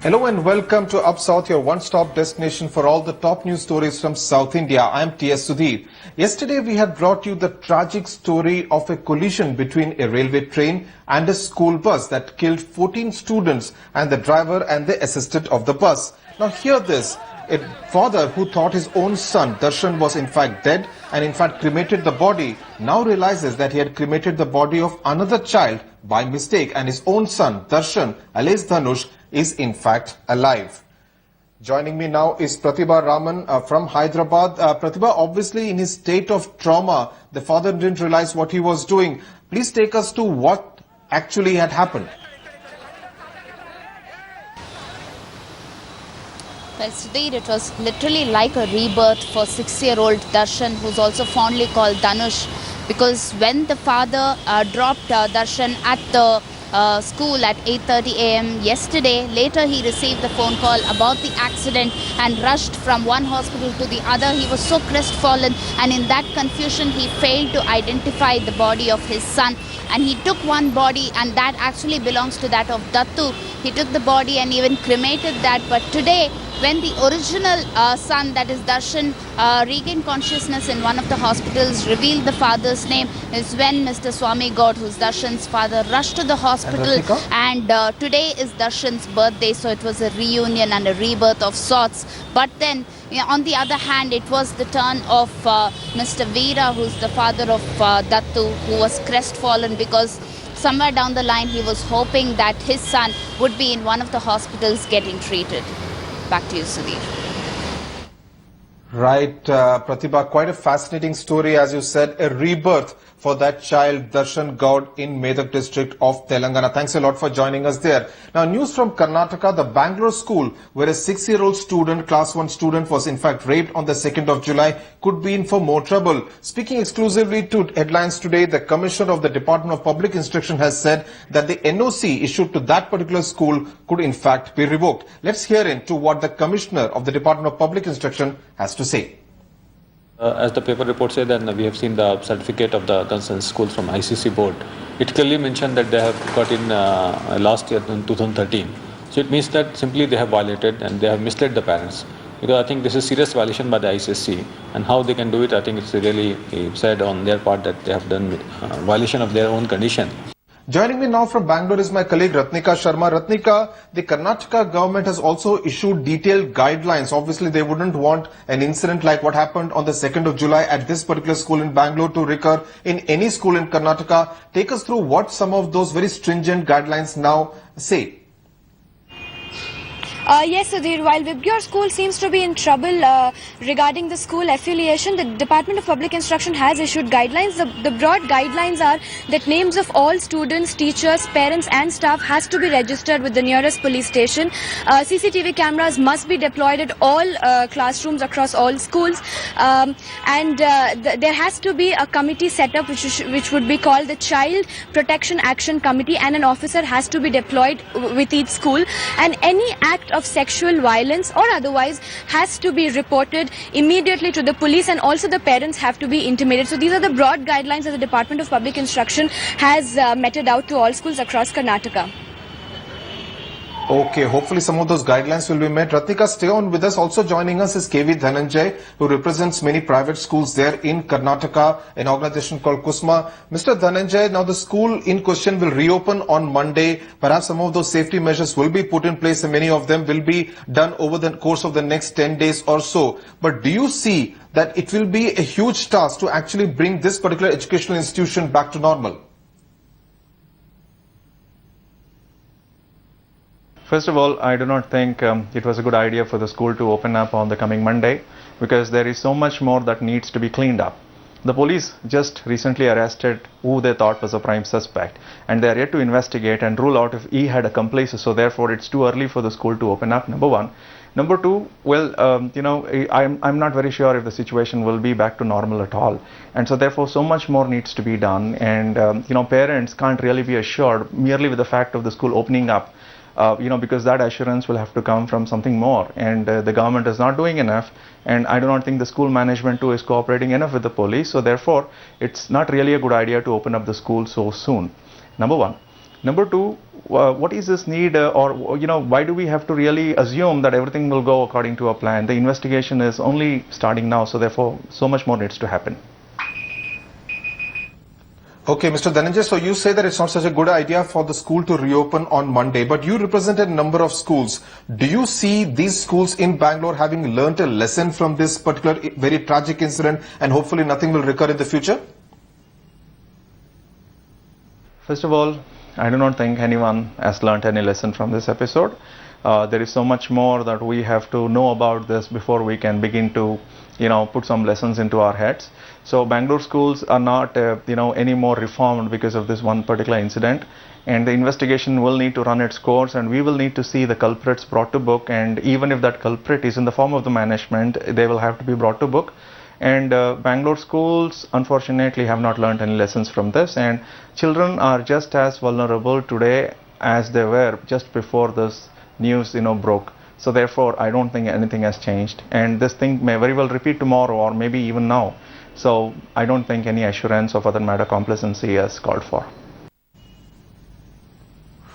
Hello and welcome to Up South, your one-stop destination for all the top news stories from South India. I am T.S. Sudhir. Yesterday we had brought you the tragic story of a collision between a railway train and a school bus that killed 14 students and the driver and the assistant of the bus. Now hear this. A father who thought his own son Darshan was in fact dead and in fact cremated the body now realizes that he had cremated the body of another child by mistake, and his own son Darshan alias Dhanush is in fact alive. Joining me now is Pratibha Raman from Hyderabad. Pratibha, obviously in his state of trauma, the father didn't realize what he was doing. Please take us to what actually had happened. Well, Sudhir, it was literally like a rebirth for 6-year-old Darshan, who's also fondly called Dhanush, because when the father dropped Darshan at the school at 8:30 a.m. yesterday, later he received the phone call about the accident and rushed from one hospital to the other. He was so crestfallen, and in that confusion he failed to identify the body of his son, and he took one body, and that actually belongs to that of Dattu. He took the body and even cremated that. But today, when the original son, that is Darshan, regained consciousness in one of the hospitals, revealed the father's name, is when Mr. Swami God, who's Darshan's father, rushed to the hospital. And today is Darshan's birthday, so it was a reunion and a rebirth of sorts. But then, on the other hand, it was the turn of Mr. Veera, who's the father of Dattu, who was crestfallen because somewhere down the line he was hoping that his son would be in one of the hospitals getting treated. Back to you, Sudhir. Right, Pratibha, quite a fascinating story, as you said, a rebirth for that child, Darshan Gaud, in Medak district of Telangana. Thanks a lot for joining us there. Now, news from Karnataka, the Bangalore school, where a 6-year-old student, class 1 student, was in fact raped on the 2nd of July, could be in for more trouble. Speaking exclusively to Headlines Today, the Commissioner of the Department of Public Instruction has said that the NOC issued to that particular school could in fact be revoked. Let's hear into what the Commissioner of the Department of Public Instruction has to say. As the paper report said, and we have seen the certificate of the concerned school from ICC board, it clearly mentioned that they have got in last year in 2013. So it means that simply they have violated and they have misled the parents. Because I think this is serious violation by the ICC, and how they can do it, I think it's really said on their part that they have done violation of their own condition. Joining me now from Bangalore is my colleague Ratnika Sharma. Ratnika, the Karnataka government has also issued detailed guidelines. Obviously, they wouldn't want an incident like what happened on the 2nd of July at this particular school in Bangalore to recur in any school in Karnataka. Take us through what some of those very stringent guidelines now say. Yes, Sudhir, while Vibgyor School seems to be in trouble regarding the school affiliation, the Department of Public Instruction has issued guidelines. The broad guidelines are that names of all students, teachers, parents and staff has to be registered with the nearest police station. CCTV cameras must be deployed at all classrooms across all schools. There has to be a committee set up which would be called the Child Protection Action Committee, and an officer has to be deployed with each school. And any act of sexual violence or otherwise has to be reported immediately to the police, and also the parents have to be intimated. So these are the broad guidelines that the Department of Public Instruction has meted out to all schools across Karnataka. Okay, hopefully some of those guidelines will be met. Ratnika, stay on with us. Also joining us is KV Dhananjay, who represents many private schools there in Karnataka, an organization called KUSMA. Mr. Dhananjay, now the school in question will reopen on Monday. Perhaps some of those safety measures will be put in place and many of them will be done over the course of the next 10 days or so. But do you see that it will be a huge task to actually bring this particular educational institution back to normal? First of all, I do not think it was a good idea for the school to open up on the coming Monday, because there is so much more that needs to be cleaned up. The police just recently arrested who they thought was a prime suspect, and they are yet to investigate and rule out if he had accomplices. So therefore, it's too early for the school to open up, number one. Number two, well, I'm not very sure if the situation will be back to normal at all. And so therefore, so much more needs to be done. And, parents can't really be assured merely with the fact of the school opening up. Because that assurance will have to come from something more, and the government is not doing enough, and I do not think the school management too is cooperating enough with the police. So therefore, it's not really a good idea to open up the school so soon, number one. Number two, what is this need or why do we have to really assume that everything will go according to a plan? The investigation is only starting now, so therefore so much more needs to happen. Okay, Mr. Dhananjay, so you say that it's not such a good idea for the school to reopen on Monday, but you represented a number of schools. Do you see these schools in Bangalore having learnt a lesson from this particular very tragic incident and hopefully nothing will recur in the future? First of all, I do not think anyone has learnt any lesson from this episode. There is so much more that we have to know about this before we can begin to, put some lessons into our heads. So Bangalore schools are not, any more reformed because of this one particular incident. And the investigation will need to run its course, and we will need to see the culprits brought to book. And even if that culprit is in the form of the management, they will have to be brought to book. And Bangalore schools unfortunately have not learned any lessons from this, and children are just as vulnerable today as they were just before this news broke. So therefore I don't think anything has changed, and this thing may very well repeat tomorrow or maybe even now. So I don't think any assurance of other matter complacency is called for.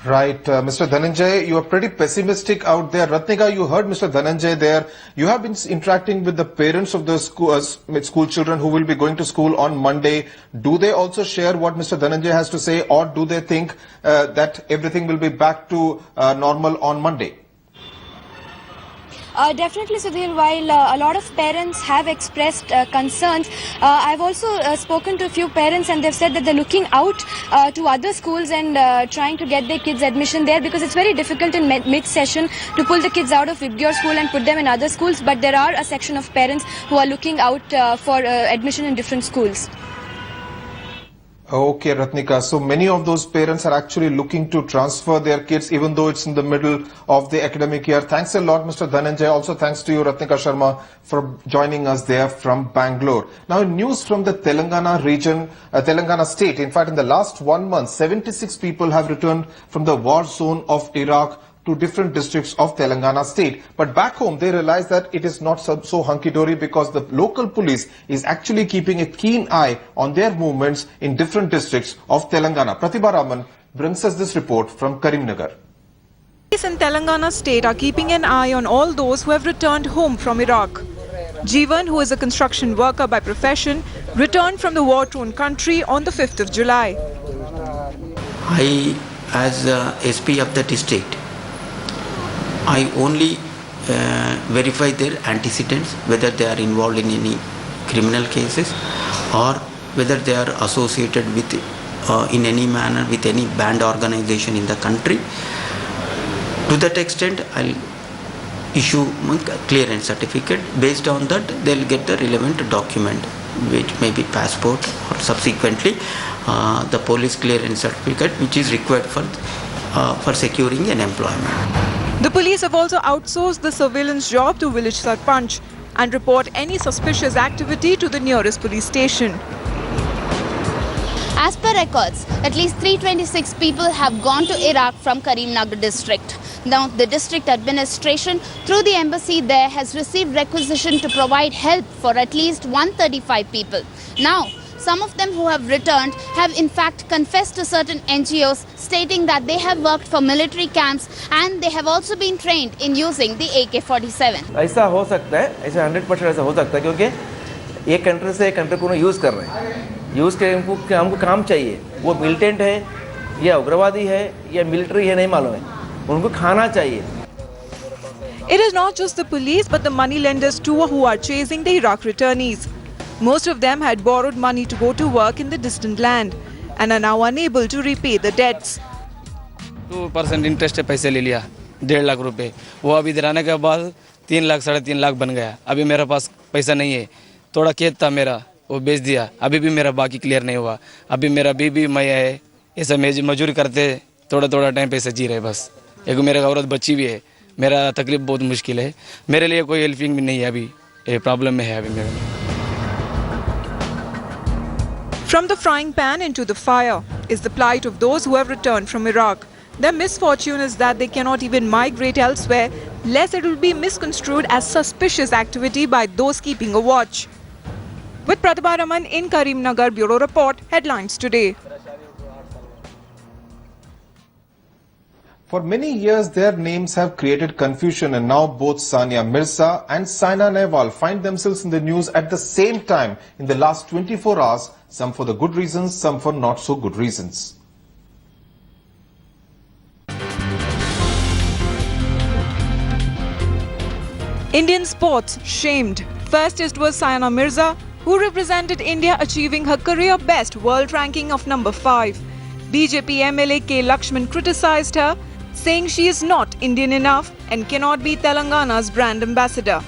Right, Mr. Dhananjay, you are pretty pessimistic out there. Ratnika, you heard Mr. Dhananjay there. You have been interacting with the parents of the school children who will be going to school on Monday. Do they also share what Mr. Dhananjay has to say, or do they think that everything will be back to normal on Monday? Definitely, Sudhir, while a lot of parents have expressed concerns, I've also spoken to a few parents, and they've said that they're looking out to other schools and trying to get their kids admission there, because it's very difficult in mid-session to pull the kids out of Vidgyor school and put them in other schools, but there are a section of parents who are looking out for admission in different schools. Okay, Ratnika. So many of those parents are actually looking to transfer their kids even though it's in the middle of the academic year. Thanks a lot, Mr. Dhananjay. Also thanks to you, Ratnika Sharma, for joining us there from Bangalore. Now, in news from the Telangana region, Telangana state, in fact, in the last 1 month, 76 people have returned from the war zone of Iraq to different districts of Telangana state. But back home, they realize that it is not so hunky-dory, because the local police is actually keeping a keen eye on their movements in different districts of Telangana. Pratibha Raman brings us this report from Karimnagar. Police in Telangana state are keeping an eye on all those who have returned home from Iraq. Jeevan, who is a construction worker by profession, returned from the war-torn country on the 5th of July. I, as SP of the district, I only verify their antecedents, whether they are involved in any criminal cases or whether they are associated with in any manner with any banned organization in the country. To that extent, I'll issue a clearance certificate. Based on that, they'll get the relevant document, which may be passport or subsequently the police clearance certificate, which is required for securing an employment. The police have also outsourced the surveillance job to village sarpanch and report any suspicious activity to the nearest police station. As per records, at least 326 people have gone to Iraq from Karimnagar district. Now, the district administration through the embassy there has received requisition to provide help for at least 135 people. Now, some of them who have returned have in fact confessed to certain NGOs, stating that they have worked for military camps and they have also been trained in using the AK-47. ऐसा हो सकता है, ऐसा 100% ऐसा हो सकता है, क्योंकि एक कंट्री से एक कंट्री को यूज़ कर रहे हैं, यूज़ के हमको काम चाहिए, वो मिलिटेंट है या उग्रवादी है या मिलिट्री है, नहीं मालूम है, उनको खाना चाहिए. It is not just the police but the money lenders too who are chasing the Iraq returnees. Most of them had borrowed money to go to work in the distant land and are now unable to repay the debts. 2% interest पे पैसे ले लिया 1.5 लाख रुपए, वो अभी दिलाने के बाद 3 लाख 3.5 लाख बन गया. अभी मेरे पास पैसा नहीं है, थोड़ा खेत था मेरा वो बेच दिया, अभी भी मेरा बाकी क्लियर नहीं हुआ. अभी मेरा बीबी मैं है, ऐसा मजदूरी करते थोड़ा टाइम पैसे जी रहे बस. एक मेरे औरत बच्ची भी है, मेरा तकलीफ बहुत मुश्किल है, मेरे लिए कोई हेल्पिंग भी नहीं है, अभी ये प्रॉब्लम में है अभी मेरे. From the frying pan into the fire is the plight of those who have returned from Iraq. Their misfortune is that they cannot even migrate elsewhere, lest it will be misconstrued as suspicious activity by those keeping a watch. With Pratibha Raman in Karimnagar, Bureau Report, Headlines Today. For many years, their names have created confusion, and now both Sania Mirza and Saina Nehwal find themselves in the news at the same time in the last 24 hours, some for the good reasons, some for not so good reasons. Indian sports shamed. First it was Saina Mirza, who represented India achieving her career best world ranking of number 5. BJP MLA K. Lakshman criticized her, saying she is not Indian enough and cannot be Telangana's brand ambassador.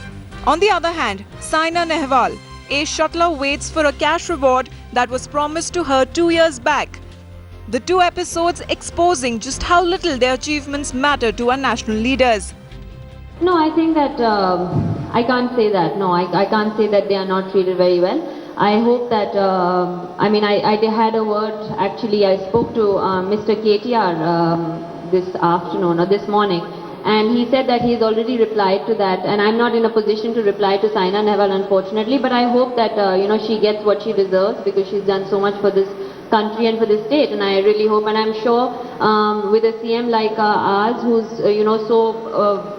On the other hand, Saina Nehwal, a shuttler, waits for a cash reward that was promised to her 2 years back. The two episodes exposing just how little their achievements matter to our national leaders. No, I think that I can't say that. No, I can't say that they are not treated very well. I hope that, I had a word, actually I spoke to Mr. KTR this afternoon or this morning, and he said that he's already replied to that, and I'm not in a position to reply to Saina Nehwal, unfortunately, but I hope that, she gets what she deserves, because she's done so much for this country and for this state, and I really hope, and I'm sure with a CM like ours, who's,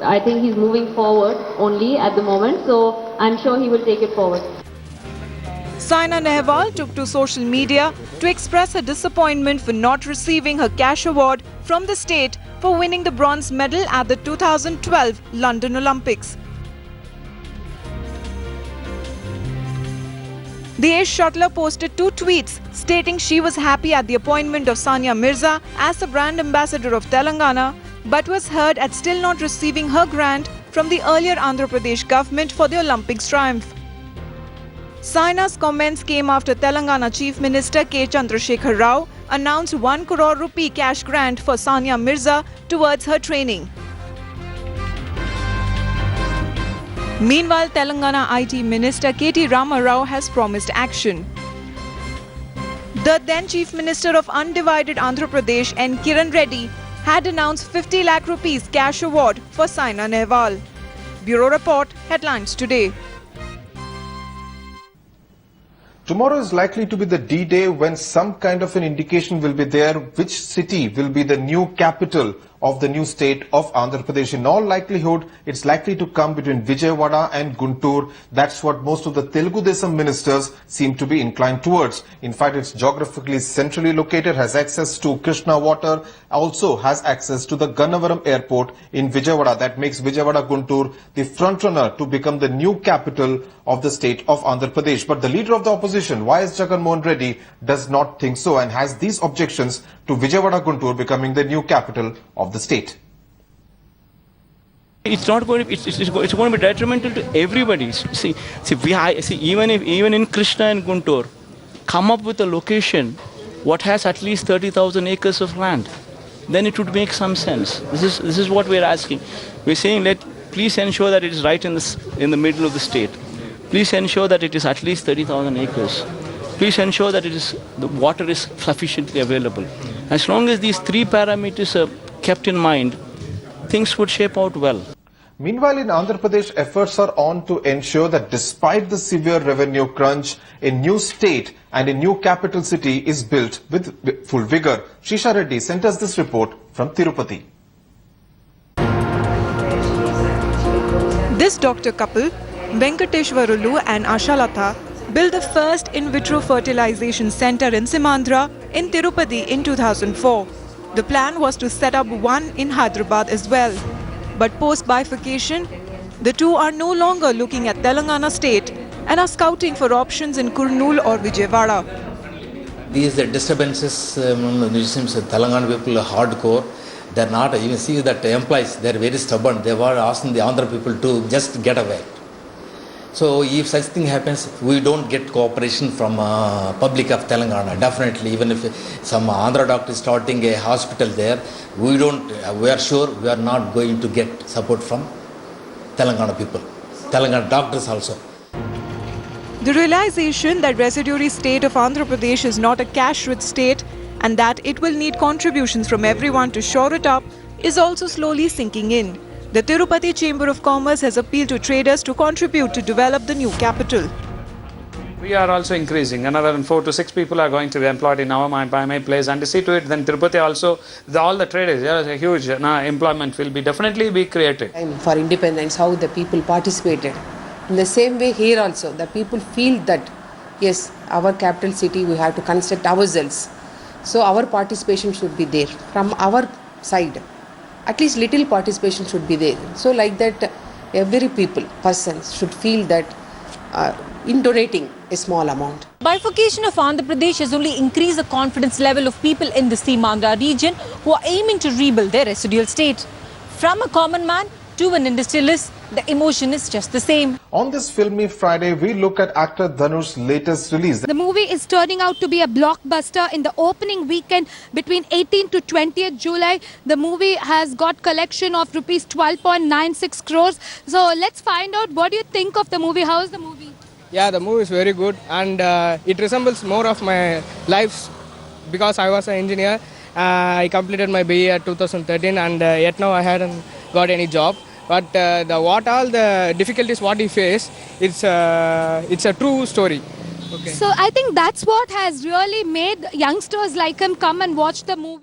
I think he's moving forward only at the moment, so I'm sure he will take it forward. Saina Nehwal took to social media to express her disappointment for not receiving her cash award from the state for winning the bronze medal at the 2012 London Olympics. The ace shuttler posted 2 tweets stating she was happy at the appointment of Sania Mirza as the brand ambassador of Telangana, but was hurt at still not receiving her grant from the earlier Andhra Pradesh government for the Olympics triumph. Saina's comments came after Telangana Chief Minister K. Chandrasekhar Rao announced 1 crore rupee cash grant for Sania Mirza towards her training. Meanwhile, Telangana IT Minister K.T. Rama Rao has promised action. The then Chief Minister of Undivided Andhra Pradesh N. Kiran Reddy had announced 50 lakh rupees cash award for Saina Nehwal. Bureau Report, Headlines Today. Tomorrow is likely to be the D-Day when some kind of an indication will be there which city will be the new capital of the new state of Andhra Pradesh. In all likelihood, it's likely to come between Vijayawada and Guntur. That's what most of the Telugu Desam ministers seem to be inclined towards. In fact, it's geographically centrally located, has access to Krishna water, also has access to the Gannavaram airport in Vijayawada. That makes Vijayawada Guntur the frontrunner to become the new capital of the state of Andhra Pradesh. But the leader of the opposition, Y.S. Jagan Mohan Reddy, does not think so and has these objections to Vijayawada Guntur becoming the new capital of the state. It's not going to be, it's going to be detrimental to everybody. See, even in Krishna and Guntur, come up with a location what has at least 30,000 acres of land, then it would make some sense. This is what we're asking. We're saying please ensure that it is right in the middle of the state. Please ensure that it is at least 30,000 acres. Please ensure that the water is sufficiently available. As long as these 3 parameters are kept in mind, things would shape out well. Meanwhile, in Andhra Pradesh, efforts are on to ensure that despite the severe revenue crunch, a new state and a new capital city is built with full vigor. Shisha Reddy sent us this report from Tirupati. This doctor couple, Venkateshwarulu and Ashalatha, built the first in vitro fertilization center in Simandra in Tirupati in 2004. The plan was to set up one in Hyderabad as well. But post-bifurcation, the two are no longer looking at Telangana state and are scouting for options in Kurnool or Vijayawada. These disturbances among the Muslims, Telangana people are hardcore. They're not, even see that employees, they're very stubborn. They were asking the Andhra people to just get away. So if such thing happens, we don't get cooperation from public of Telangana. Definitely, even if some Andhra doctor is starting a hospital there, we are sure we are not going to get support from Telangana people, Telangana doctors also. The realization that residuary state of Andhra Pradesh is not a cash-rich state and that it will need contributions from everyone to shore it up is also slowly sinking in. The Tirupati Chamber of Commerce has appealed to traders to contribute to develop the new capital. We are also increasing. Another 4 to 6 people are going to be employed in our by my place. And to see to it, then Tirupati also, all the traders, there is a huge employment will be definitely be created. For independence, how the people participated. In the same way here also, the people feel that, yes, our capital city, we have to construct ourselves. So our participation should be there. From our side, at least little participation should be there. So like that, every person should feel that in donating a small amount. Bifurcation of Andhra Pradesh has only increased the confidence level of people in the Seemandhra region who are aiming to rebuild their residual state. From a common man to an industrialist, the emotion is just the same. On this filmy Friday, we look at actor Dhanush's latest release. The movie is turning out to be a blockbuster. In the opening weekend between 18th to 20th July, the movie has got collection of rupees 12.96 crores. So let's find out, what do you think of the movie? How is the movie? Yeah, the movie is very good, and it resembles more of my life because I was an engineer. I completed my BE at 2013, and yet now I hadn't got any job. But what all the difficulties what he faced, it's a true story. Okay. So I think that's what has really made youngsters like him come and watch the movie.